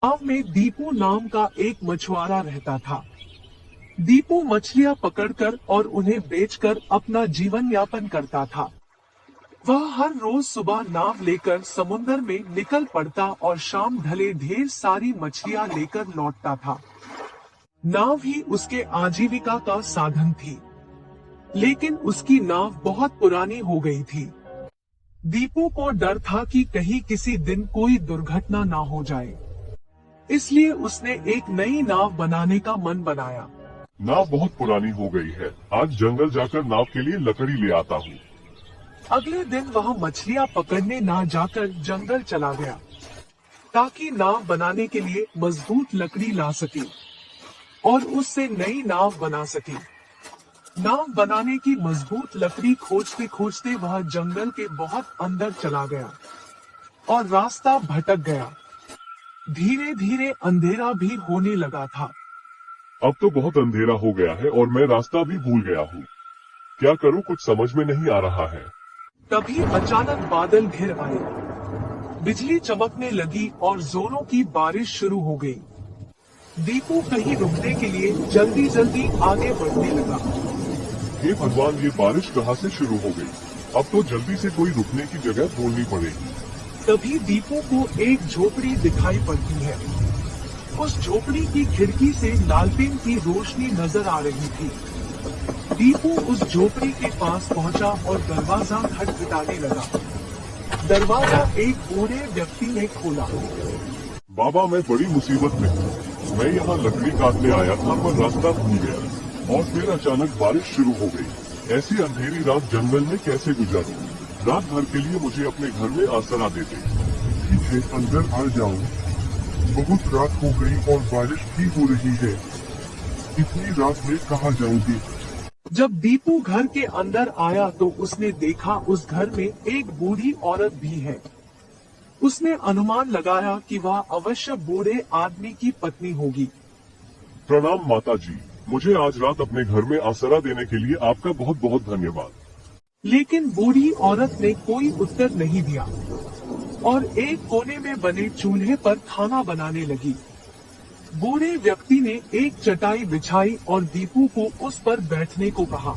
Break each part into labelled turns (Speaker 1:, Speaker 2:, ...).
Speaker 1: गांव में दीपू नाम का एक मछुआरा रहता था। दीपू मछलियां पकड़कर और उन्हें बेचकर अपना जीवन यापन करता था। वह हर रोज सुबह नाव लेकर समुद्र में निकल पड़ता और शाम ढले ढेर सारी मछलियां लेकर लौटता था। नाव ही उसके आजीविका का साधन थी, लेकिन उसकी नाव बहुत पुरानी हो गई थी। दीपू को डर था कि कहीं किसी दिन कोई दुर्घटना ना हो जाए, इसलिए उसने एक नई नाव बनाने का मन बनाया।
Speaker 2: नाव बहुत पुरानी हो गई है। आज जंगल जाकर नाव के लिए लकड़ी ले आता हूँ।
Speaker 1: अगले दिन वह मछलियां पकड़ने ना जाकर जंगल चला गया, ताकि नाव बनाने के लिए मजबूत लकड़ी ला सके और उससे नई नाव बना सके। नाव बनाने की मजबूत लकड़ी खोजते खोजते वह जंगल के बहुत अंदर चला गया और रास्ता भटक गया। धीरे धीरे अंधेरा भी होने लगा था।
Speaker 2: अब तो बहुत अंधेरा हो गया है और मैं रास्ता भी भूल गया हूँ। क्या करूँ, कुछ समझ में नहीं आ रहा है।
Speaker 1: तभी अचानक बादल घिर आए, बिजली चमकने लगी और जोरों की बारिश शुरू हो गई। दीपू कहीं रुकने के लिए जल्दी जल्दी आगे बढ़ने लगा।
Speaker 2: हे भगवान, ये बारिश कहाँ से शुरू हो गई? अब तो जल्दी से कोई रुकने की जगह ढूंढनी पड़ेगी।
Speaker 1: तभी दीपू को एक झोपड़ी दिखाई पड़ती है। उस झोपड़ी की खिड़की से लालटेन की रोशनी नजर आ रही थी। दीपू उस झोपड़ी के पास पहुंचा और दरवाजा खटखटाने लगा। दरवाजा एक बूढ़े व्यक्ति ने खोला।
Speaker 2: बाबा, मैं बड़ी मुसीबत में हूँ। मैं यहाँ लकड़ी काटने आया था पर रास्ता भूल गया और फिर अचानक बारिश शुरू हो गई। ऐसी अंधेरी रात जंगल में कैसे गुजारूं? रात भर के लिए मुझे अपने घर में आसरा दे दे। ठीक है, अंदर आ जाओ। बहुत रात हो गई और बारिश भी हो रही है। इतनी रात में कहाँ जाऊंगी?
Speaker 1: जब दीपू घर के अंदर आया तो उसने देखा उस घर में एक बूढ़ी औरत भी है। उसने अनुमान लगाया कि वह अवश्य बूढ़े आदमी की पत्नी होगी।
Speaker 2: प्रणाम माता जी, मुझे आज रात अपने घर में आसरा देने के लिए आपका बहुत बहुत धन्यवाद।
Speaker 1: लेकिन बूढ़ी औरत ने कोई उत्तर नहीं दिया और एक कोने में बने चूल्हे पर खाना बनाने लगी। बूढ़े व्यक्ति ने एक चटाई बिछाई और दीपू को उस पर बैठने को कहा।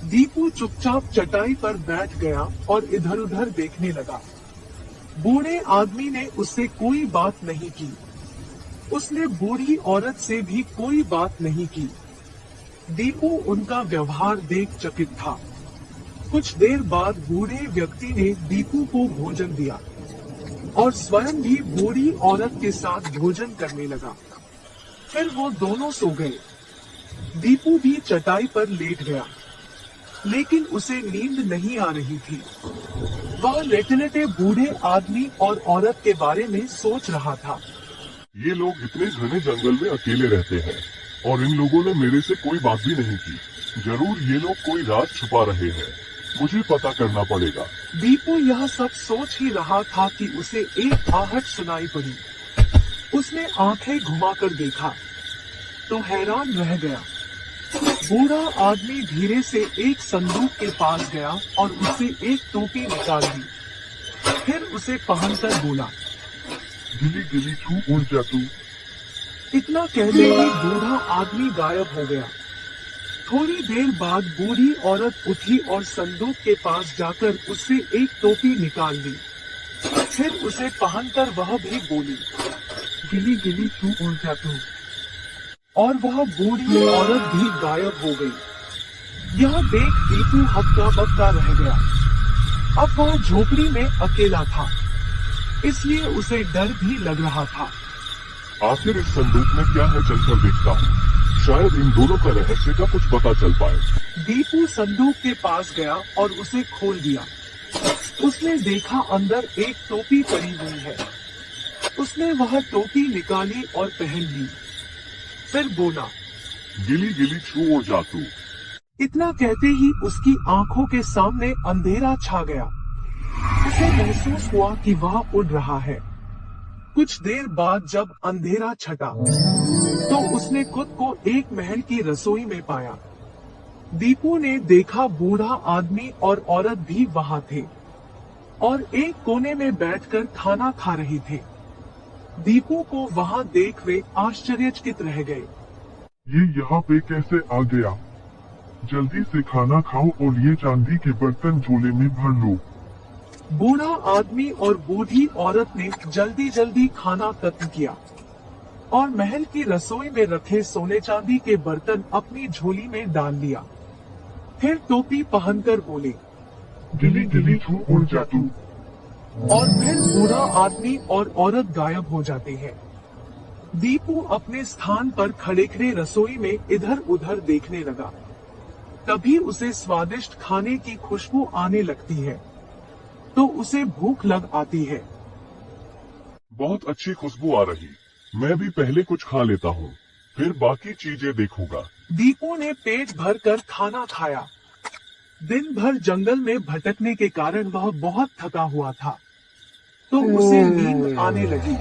Speaker 1: दीपू चुपचाप चटाई पर बैठ गया और इधर उधर देखने लगा। बूढ़े आदमी ने उससे कोई बात नहीं की। उसने बूढ़ी औरत से भी कोई बात नहीं की। दीपू उनका व्यवहार देख चकित था। कुछ देर बाद बूढ़े व्यक्ति ने दीपू को भोजन दिया और स्वयं भी बूढ़ी औरत के साथ भोजन करने लगा। फिर वो दोनों सो गए। दीपू भी चटाई पर लेट गया, लेकिन उसे नींद नहीं आ रही थी। वह लेटे लेटे बूढ़े आदमी और औरत के बारे में सोच रहा था।
Speaker 2: ये लोग इतने घने जंगल में अकेले रहते हैं और इन लोगों ने मेरे से कोई बात भी नहीं की। जरूर ये लोग कोई राज छुपा रहे हैं। मुझे पता करना पड़ेगा।
Speaker 1: दीपू यह सब सोच ही रहा था कि उसे एक आहट सुनाई पड़ी। उसने आंखें घुमाकर देखा तो हैरान रह गया। बूढ़ा आदमी धीरे से एक संदूक के पास गया और उससे एक टोपी निकाल ली। फिर उसे पहनकर बोला,
Speaker 2: गिली गिली छू उड़ जा तू।
Speaker 1: इतना कहते ही बूढ़ा आदमी गायब हो गया। थोड़ी देर बाद बूढ़ी औरत उठी और संदूक के पास जाकर उससे एक टोपी निकाल ली। फिर उसे पहनकर वह भी बोली, गिली गिली छू उड़ जा तू। और वह बूढ़ी औरत भी गायब हो गई। यह देख दीपू हक्का बक्का रह गया। अब वह झोपड़ी में अकेला था, इसलिए उसे डर भी लग रहा था।
Speaker 2: आखिर इस संदूक में क्या है, चलकर देखता हूँ। शायद इन दोनों का रहस्य का कुछ पता चल पाए।
Speaker 1: दीपू संदूक के पास गया और उसे खोल दिया। उसने देखा अंदर एक टोपी पड़ी हुई है। उसने वह टोपी निकाली और पहन ली। फिर बोला,
Speaker 2: गिली गिली छू उड़ जा तू।
Speaker 1: इतना कहते ही उसकी आंखों के सामने अंधेरा छा गया। उसे महसूस हुआ कि वह उड़ रहा है। कुछ देर बाद जब अंधेरा छटा तो उसने खुद को एक महल की रसोई में पाया। दीपू ने देखा बूढ़ा आदमी और औरत भी वहां थे और एक कोने में बैठकर खाना खा रहे थे। दीपू को वहां देख वे आश्चर्यचकित रह गए।
Speaker 2: ये यहाँ पे कैसे आ गया? जल्दी से खाना खाओ और ये चांदी के बर्तन झोले में भर लो।
Speaker 1: बूढ़ा आदमी और बूढ़ी औरत ने जल्दी जल्दी खाना खत्म किया और महल की रसोई में रखे सोने चांदी के बर्तन अपनी झोली में डाल लिया। फिर टोपी पहनकर बोले,
Speaker 2: गिली गिली छू उड़ जा तू।
Speaker 1: और फिर बूढ़ा आदमी और औरत गायब हो जाते हैं। दीपू अपने स्थान पर खड़े खड़े रसोई में इधर उधर देखने लगा। तभी उसे स्वादिष्ट खाने की खुशबू आने लगती है तो उसे भूख लग आती है।
Speaker 2: बहुत अच्छी खुशबू आ रही, मैं भी पहले कुछ खा लेता हूँ, फिर बाकी चीजें देखूंगा।
Speaker 1: दीपू ने पेट भरकर खाना खाया। दिन भर जंगल में भटकने के कारण वह बहुत थका हुआ था तो उसे नींद आने लगी।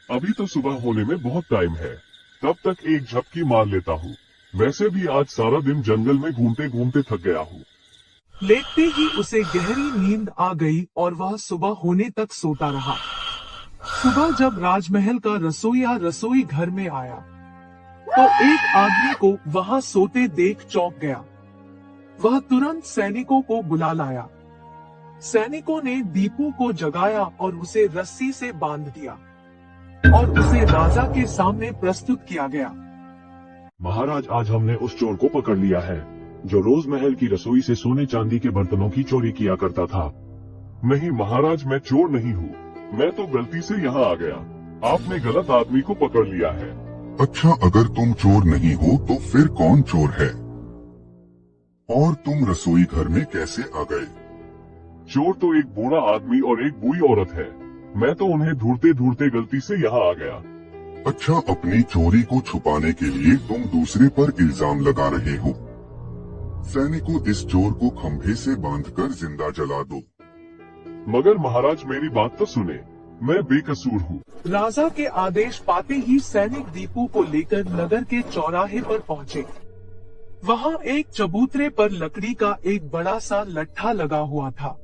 Speaker 2: अभी तो सुबह होने में बहुत टाइम है, तब तक एक झपकी मार लेता हूँ। वैसे भी आज सारा दिन जंगल में घूमते घूमते थक गया हूँ।
Speaker 1: लेटते ही उसे गहरी नींद आ गई और वह सुबह होने तक सोता रहा। सुबह जब राजमहल का रसोइया रसोई घर में आया तो एक आदमी को वहां सोते देख चौंक गया। वह तुरंत सैनिकों को बुला लाया। सैनिकों ने दीपू को जगाया और उसे रस्सी से बांध दिया और उसे राजा के सामने प्रस्तुत किया गया।
Speaker 2: महाराज, आज हमने उस चोर को पकड़ लिया है जो रोज महल की रसोई से सोने चांदी के बर्तनों की चोरी किया करता था। नहीं महाराज, मैं चोर नहीं हूँ, मैं तो गलती से यहाँ आ गया। आपने गलत आदमी को पकड़ लिया है।
Speaker 3: अच्छा, अगर तुम चोर नहीं हो तो फिर कौन चोर है? और तुम रसोई घर में कैसे आ गए?
Speaker 2: चोर तो एक बूढ़ा आदमी और एक बूढ़ी औरत है। मैं तो उन्हें ढूंढते ढूंढते गलती से यहाँ आ गया।
Speaker 3: अच्छा, अपनी चोरी को छुपाने के लिए तुम दूसरे पर इल्जाम लगा रहे हो। सैनिकों, इस चोर को खंभे से बांधकर जिंदा जला दो।
Speaker 2: मगर महाराज, मेरी बात तो सुने, मैं बेकसूर हूँ।
Speaker 1: राजा के आदेश पाते ही सैनिक दीपू को लेकर नगर के चौराहे पर पहुँचे। वहाँ एक चबूतरे पर लकड़ी का एक बड़ा सा लट्ठा लगा हुआ था।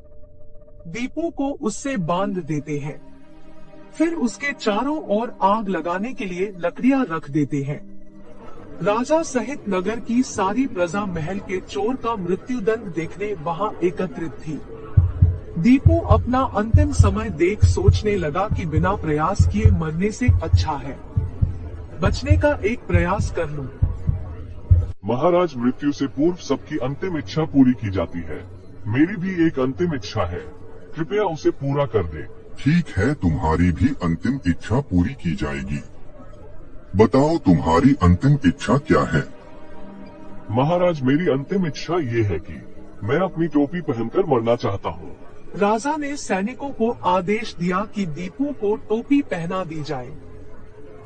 Speaker 1: दीपू को उससे बांध देते हैं, फिर उसके चारों ओर आग लगाने के लिए लकड़ियां रख देते हैं। राजा सहित नगर की सारी प्रजा महल के चोर का मृत्युदंड देखने वहां एकत्रित थी। दीपू अपना अंतिम समय देख सोचने लगा कि बिना प्रयास किए मरने से अच्छा है बचने का एक प्रयास कर लूं।
Speaker 2: महाराज, मृत्यु से पूर्व सबकी अंतिम इच्छा पूरी की जाती है। मेरी भी एक अंतिम इच्छा है, कृपया उसे पूरा कर दे।
Speaker 3: ठीक है, तुम्हारी भी अंतिम इच्छा पूरी की जाएगी। बताओ, तुम्हारी अंतिम इच्छा क्या है?
Speaker 2: महाराज, मेरी अंतिम इच्छा ये है कि मैं अपनी टोपी पहनकर मरना चाहता हूँ।
Speaker 1: राजा ने सैनिकों को आदेश दिया कि दीपू को टोपी पहना दी जाए।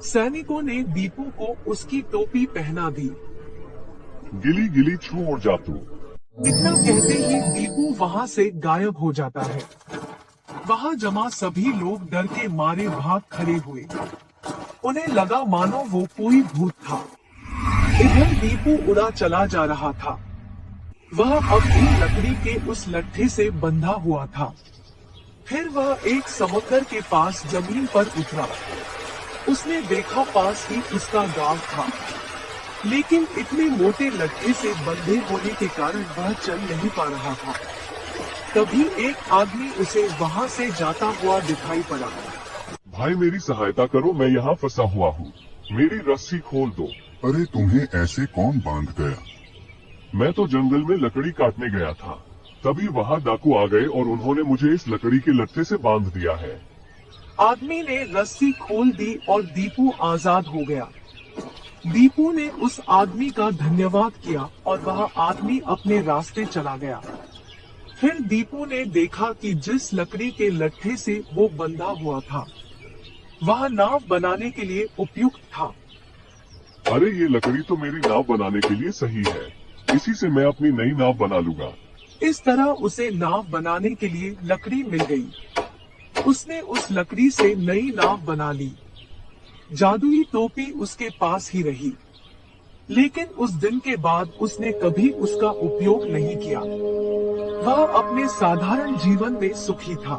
Speaker 1: सैनिकों ने दीपू को उसकी टोपी पहना दी।
Speaker 2: गिली गिली छू उड़ जा तू।
Speaker 1: इतना कहते ही दीपू वहां से गायब हो जाता है। वहां जमा सभी लोग डर के मारे भाग खड़े हुए। उन्हें लगा मानो वो कोई भूत था। इधर दीपू उड़ा चला जा रहा था। वह अब भी लकड़ी के उस लट्ठे से बंधा हुआ था। फिर वह एक समुद्र के पास जमीन पर उतरा। उसने देखा पास ही उसका गांव था, लेकिन इतने मोटे लट्ठे से बंधे होने के कारण वह चल नहीं पा रहा था। तभी एक आदमी उसे वहां से जाता हुआ दिखाई पड़ा।
Speaker 2: भाई, मेरी सहायता करो, मैं यहाँ फंसा हुआ हूँ, मेरी रस्सी खोल दो।
Speaker 3: अरे, तुम्हें ऐसे कौन बांध गया?
Speaker 2: मैं तो जंगल में लकड़ी काटने गया था, तभी वहाँ डाकू आ गए और उन्होंने मुझे इस लकड़ी के लट्ठे से बांध दिया है।
Speaker 1: आदमी ने रस्सी खोल दी और दीपू आजाद हो गया। दीपू ने उस आदमी का धन्यवाद किया और वह आदमी अपने रास्ते चला गया। फिर दीपू ने देखा कि जिस लकड़ी के लट्ठे से वो बंधा हुआ था वह नाव बनाने के लिए उपयुक्त था।
Speaker 2: अरे, ये लकड़ी तो मेरी नाव बनाने के लिए सही है, इसी से मैं अपनी नई नाव बना लूंगा।
Speaker 1: इस तरह उसे नाव बनाने के लिए लकड़ी मिल गई। उसने उस लकड़ी से नई नाव बना ली। जादुई टोपी उसके पास ही रही, लेकिन उस दिन के बाद उसने कभी उसका उपयोग नहीं किया। वह अपने साधारण जीवन में सुखी था।